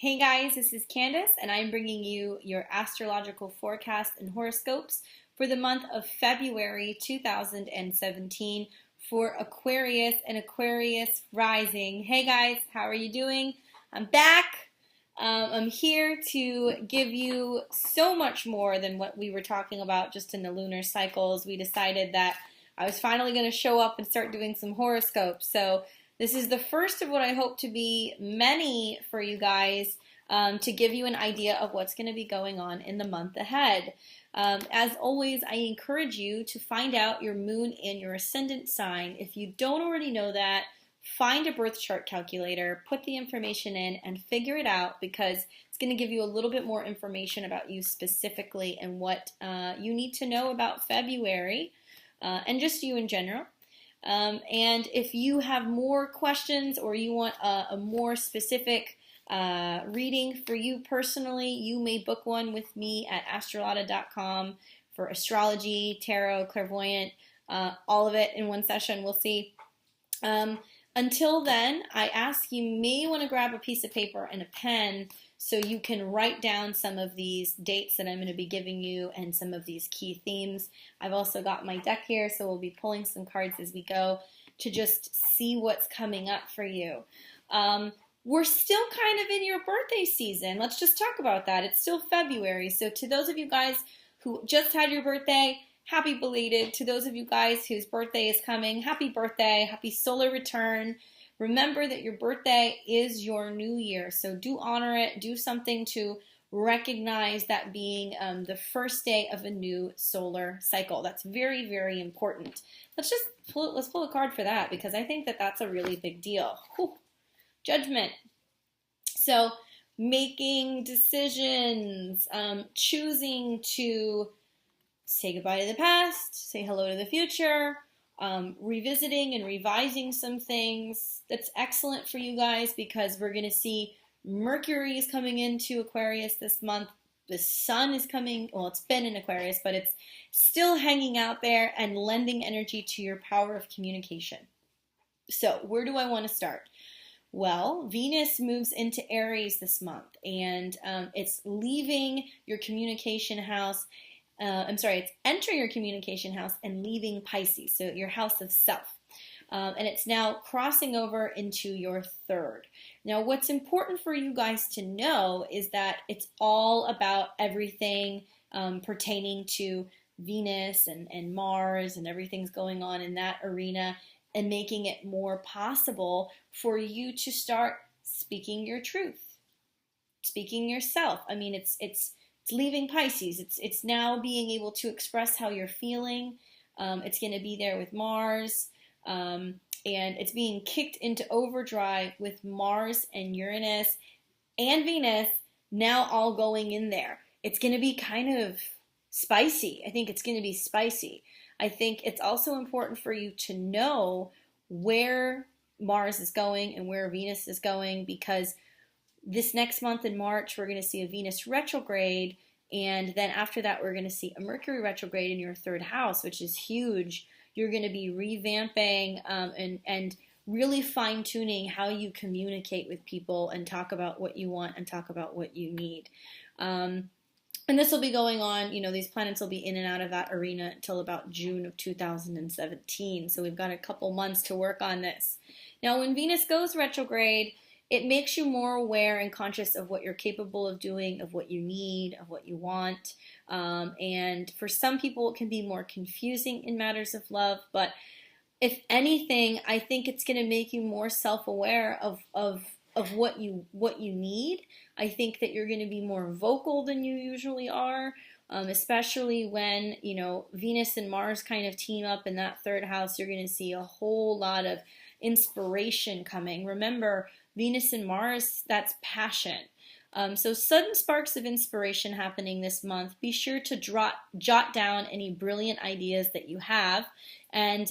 Hey guys, this is Candace, and I'm bringing you your astrological forecast and horoscopes for the month of February 2017 for Aquarius and Aquarius rising. Hey guys, how are you doing? I'm back. I'm here to give you so much more than what we were talking about just in the lunar cycles. We decided that I was finally going to show up and start doing some horoscopes. So this is the first of what I hope to be many for you guys, to give you an idea of what's going to be going on in the month ahead. As always, I encourage you to find out your moon and your ascendant sign. If you don't already know that, find a birth chart calculator, put the information in, and figure it out, because it's going to give you a little bit more information about you specifically and what you need to know about February, and just you in general. And if you have more questions or you want a more specific reading for you personally, you may book one with me at astrology.com for astrology, tarot, clairvoyant, all of it in one session. We'll see. Until then, I ask you may want to grab a piece of paper and a pen so you can write down some of these dates that I'm going to be giving you and some of these key themes. I've also got my deck here, so we'll be pulling some cards as we go to just see what's coming up for you. We're still kind of in your birthday season. Let's just talk about that. It's still February, so to those of you guys who just had your birthday, happy belated. To those of you guys whose birthday is coming, happy birthday, happy solar return. Remember that your birthday is your new year, so do honor it. Do something to recognize that being the first day of a new solar cycle. That's very, very important. Let's pull a card for that, because I think that that's a really big deal. Whew. Judgment. So making decisions, choosing to say goodbye to the past, say hello to the future, revisiting and revising some things. That's excellent for you guys, because we're going to see Mercury is coming into Aquarius this month. The sun is coming, well, it's been in Aquarius, but it's still hanging out there and lending energy to your power of communication. So where do I want to start? Well, Venus moves into Aries this month, and it's leaving your communication house. It's entering your communication house and leaving Pisces, so your house of self. And it's now crossing over into your third. Now, what's important for you guys to know is that it's all about everything pertaining to Venus and Mars, and everything's going on in that arena, and making it more possible for you to start speaking your truth, speaking yourself. I mean, it's leaving Pisces. It's now being able to express how you're feeling. It's going to be there with Mars, and it's being kicked into overdrive with Mars and Uranus and Venus now all going in there. It's going to be kind of spicy. I think it's going to be spicy. I think it's also important for you to know where Mars is going and where Venus is going, because this next month in March, we're going to see a Venus retrograde, and then after that, we're going to see a Mercury retrograde in your third house, which is huge. You're going to be revamping and really fine-tuning how you communicate with people and talk about what you want and talk about what you need. And this will be going on, these planets will be in and out of that arena until about June of 2017. So we've got a couple months to work on this. Now, when Venus goes retrograde, it makes you more aware and conscious of what you're capable of doing, of what you need, of what you want. And for some people, it can be more confusing in matters of love. But if anything, I think it's going to make you more self-aware of what you need. I think that you're going to be more vocal than you usually are, especially when, Venus and Mars kind of team up in that third house. You're going to see a whole lot of inspiration coming. Remember, Venus and Mars, that's passion. So sudden sparks of inspiration happening this month. Be sure to jot down any brilliant ideas that you have, and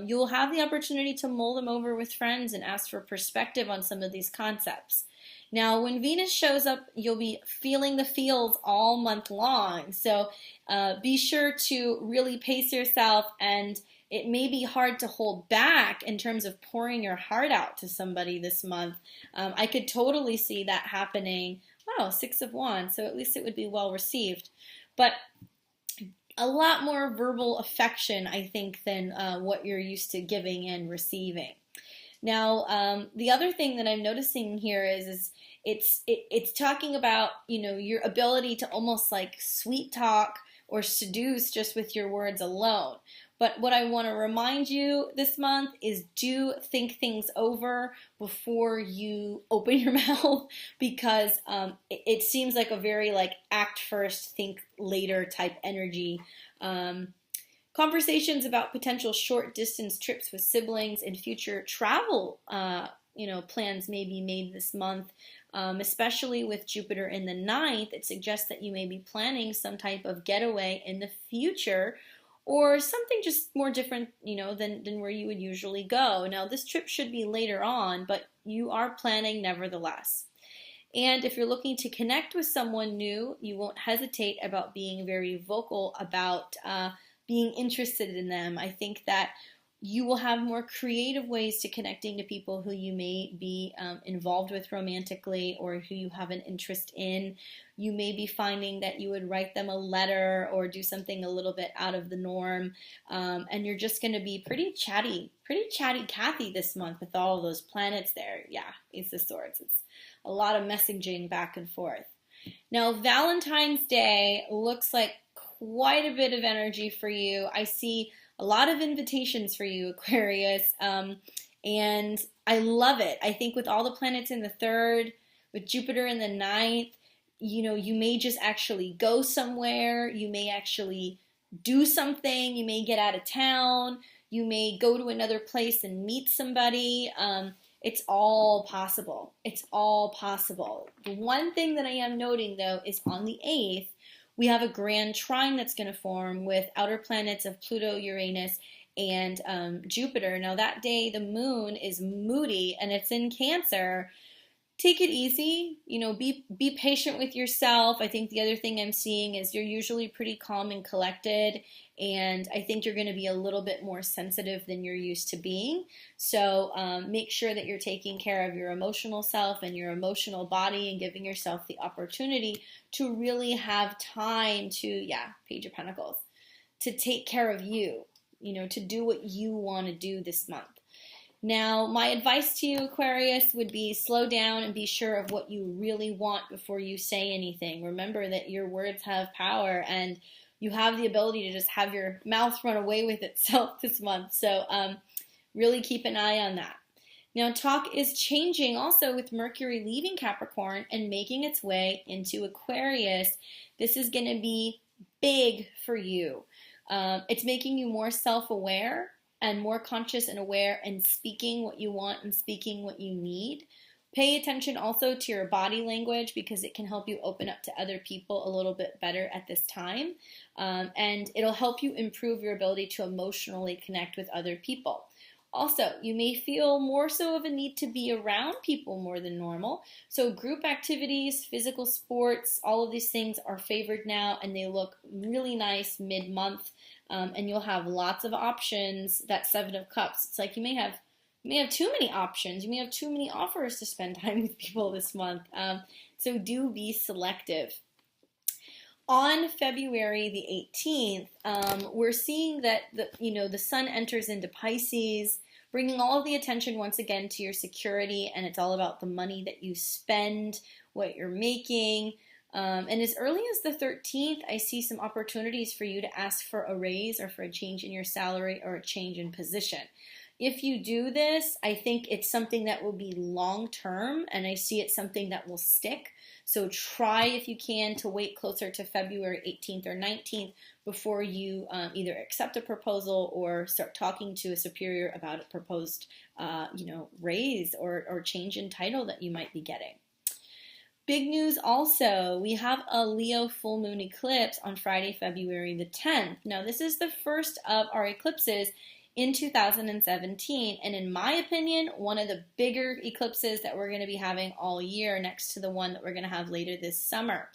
you'll have the opportunity to mull them over with friends and ask for perspective on some of these concepts. Now, when Venus shows up, you'll be feeling the feels all month long. So be sure to really pace yourself and it may be hard to hold back in terms of pouring your heart out to somebody this month. I could totally see that happening. Wow, Six of Wands, so at least it would be well received. But a lot more verbal affection, I think, than what you're used to giving and receiving. Now, the other thing that I'm noticing here is it's talking about, you know, your ability to almost like sweet talk or seduce just with your words alone. But what I want to remind you this month is do think things over before you open your mouth, because it seems like a very like act first, think later type energy. Conversations about potential short distance trips with siblings and future travel plans may be made this month, especially with Jupiter in the ninth. It suggests that you may be planning some type of getaway in the future, or something just more different, than where you would usually go. Now, this trip should be later on, but you are planning nevertheless. And if you're looking to connect with someone new, you won't hesitate about being very vocal about being interested in them. I think that you will have more creative ways to connecting to people who you may be involved with romantically, or who you have an interest in. You may be finding that you would write them a letter or do something a little bit out of the norm, and you're just going to be pretty chatty Cathy this month with all of those planets there. Yeah, Ace of Swords. It's a lot of messaging back and forth. Now, Valentine's Day looks like quite a bit of energy for you. I see a lot of invitations for you, Aquarius, and I love it. I think with all the planets in the third, with Jupiter in the ninth, you may just actually go somewhere. You may actually do something. You may get out of town. You may go to another place and meet somebody. It's all possible. It's all possible. The one thing that I am noting, though, is on the 8th, we have a grand trine that's going to form with outer planets of Pluto, Uranus, and Jupiter. Now, that day, the moon is moody, and it's in Cancer. Take it easy. Be patient with yourself. I think the other thing I'm seeing is you're usually pretty calm and collected, and I think you're going to be a little bit more sensitive than you're used to being. So make sure that you're taking care of your emotional self and your emotional body, and giving yourself the opportunity to really have time to, Page of Pentacles, to take care of you, to do what you want to do this month. Now, my advice to you, Aquarius, would be slow down and be sure of what you really want before you say anything. Remember that your words have power, and you have the ability to just have your mouth run away with itself this month. So really keep an eye on that. Now, talk is changing also with Mercury leaving Capricorn and making its way into Aquarius. This is going to be big for you. It's making you more self-aware and more conscious and aware, and speaking what you want and speaking what you need. Pay attention also to your body language, because it can help you open up to other people a little bit better at this time. And it'll help you improve your ability to emotionally connect with other people. Also, you may feel more so of a need to be around people more than normal. So group activities, physical sports, all of these things are favored now, and they look really nice mid-month. And you'll have lots of options. That Seven of Cups, it's like you may have too many options. You may have too many offers to spend time with people this month. So do be selective. On February the 18th, we're seeing that the sun enters into Pisces, bringing all of the attention once again to your security, and it's all about the money that you spend, what you're making. And as early as the 13th, I see some opportunities for you to ask for a raise, or for a change in your salary, or a change in position. If you do this, I think it's something that will be long-term, and I see it's something that will stick. So try, if you can, to wait closer to February 18th or 19th before you either accept a proposal or start talking to a superior about a proposed raise or change in title that you might be getting. Big news also, we have a Leo full moon eclipse on Friday, February the 10th. Now, this is the first of our eclipses in 2017, and in my opinion, one of the bigger eclipses that we're going to be having all year, next to the one that we're going to have later this summer.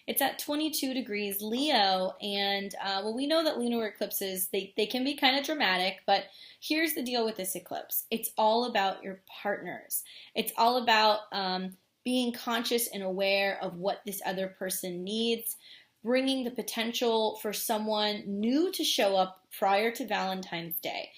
It's at 22 degrees Leo, and well, we know that lunar eclipses, they can be kind of dramatic, but here's the deal with this eclipse. It's all about your partners. It's all about being conscious and aware of what this other person needs, bringing the potential for someone new to show up prior to Valentine's Day.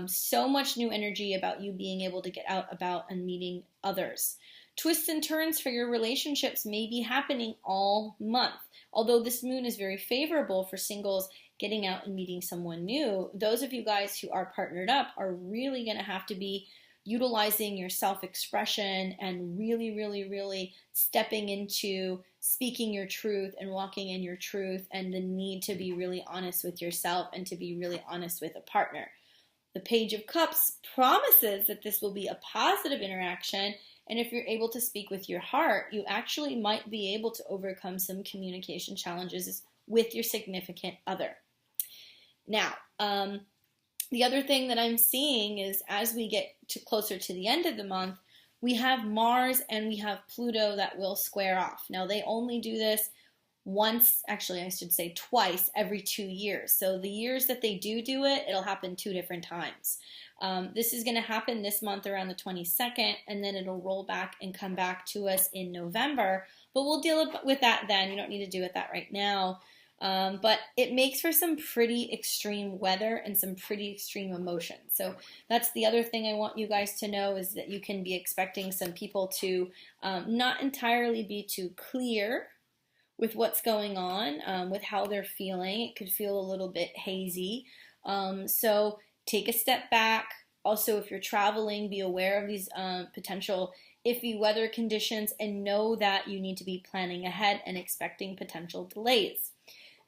So much new energy about you being able to get out about and meeting others. Twists and turns for your relationships may be happening all month. Although this moon is very favorable for singles getting out and meeting someone new, those of you guys who are partnered up are really going to have to be utilizing your self-expression and really stepping into speaking your truth and walking in your truth, and the need to be really honest with yourself and to be really honest with a partner. The Page of Cups promises that this will be a positive interaction, and if you're able to speak with your heart, you actually might be able to overcome some communication challenges with your significant other. Now, the other thing that I'm seeing is as we get closer to the end of the month, we have Mars and we have Pluto that will square off. Now, they only do this once, actually I should say twice every 2 years. So the years that they do it, it'll happen 2 different times. This is going to happen this month around the 22nd, and then it'll roll back and come back to us in November. But we'll deal with that then. You don't need to do that right now. But it makes for some pretty extreme weather and some pretty extreme emotions. So that's the other thing I want you guys to know, is that you can be expecting some people to not entirely be too clear with what's going on, with how they're feeling. It could feel a little bit hazy. So take a step back. Also, if you're traveling, be aware of these potential iffy weather conditions and know that you need to be planning ahead and expecting potential delays.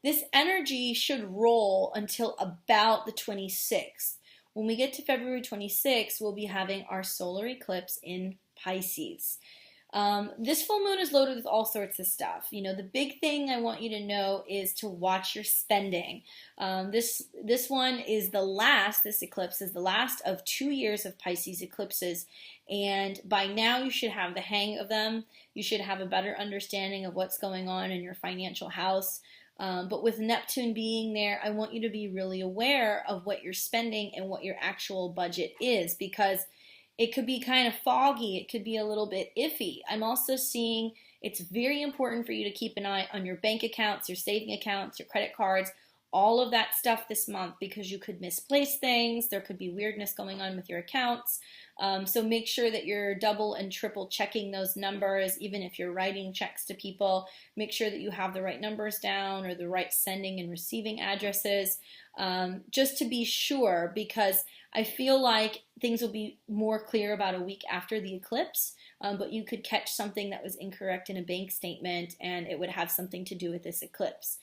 This energy should roll until about the 26th. When we get to February 26th, we'll be having our solar eclipse in Pisces. This full moon is loaded with all sorts of stuff. You know, the big thing I want you to know is to watch your spending. This one is the last, this eclipse is the last of 2 years of Pisces eclipses. And by now you should have the hang of them. You should have a better understanding of what's going on in your financial house. But with Neptune being there, I want you to be really aware of what you're spending and what your actual budget is, because it could be kind of foggy. It could be a little bit iffy. I'm also seeing it's very important for you to keep an eye on your bank accounts, your saving accounts, your credit cards, all of that stuff this month, because you could misplace things. There could be weirdness going on with your accounts. So make sure that you're double and triple checking those numbers, even if you're writing checks to people. Make sure that you have the right numbers down or the right sending and receiving addresses, just to be sure, because I feel like things will be more clear about a week after the eclipse, but you could catch something that was incorrect in a bank statement and it would have something to do with this eclipse.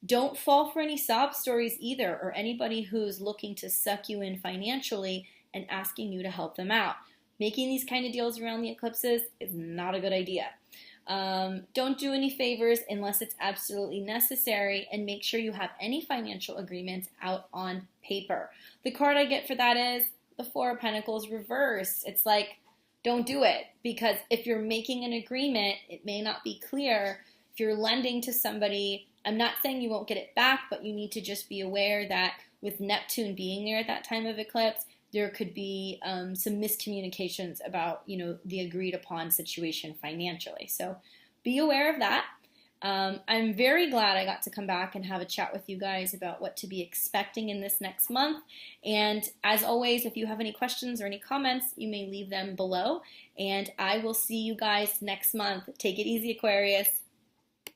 Don't fall for any sob stories either, or anybody who's looking to suck you in financially and asking you to help them out. Making these kind of deals around the eclipses is not a good idea. Don't do any favors unless it's absolutely necessary, and make sure you have any financial agreements out on paper. The card I get for that is the Four of Pentacles reversed. It's like, don't do it, because if you're making an agreement, it may not be clear. If you're lending to somebody, I'm not saying you won't get it back, but you need to just be aware that with Neptune being there at that time of eclipse, there could be some miscommunications about, you know, the agreed upon situation financially. So be aware of that. I'm very glad I got to come back and have a chat with you guys about what to be expecting in this next month. And as always, if you have any questions or any comments, you may leave them below. And I will see you guys next month. Take it easy, Aquarius.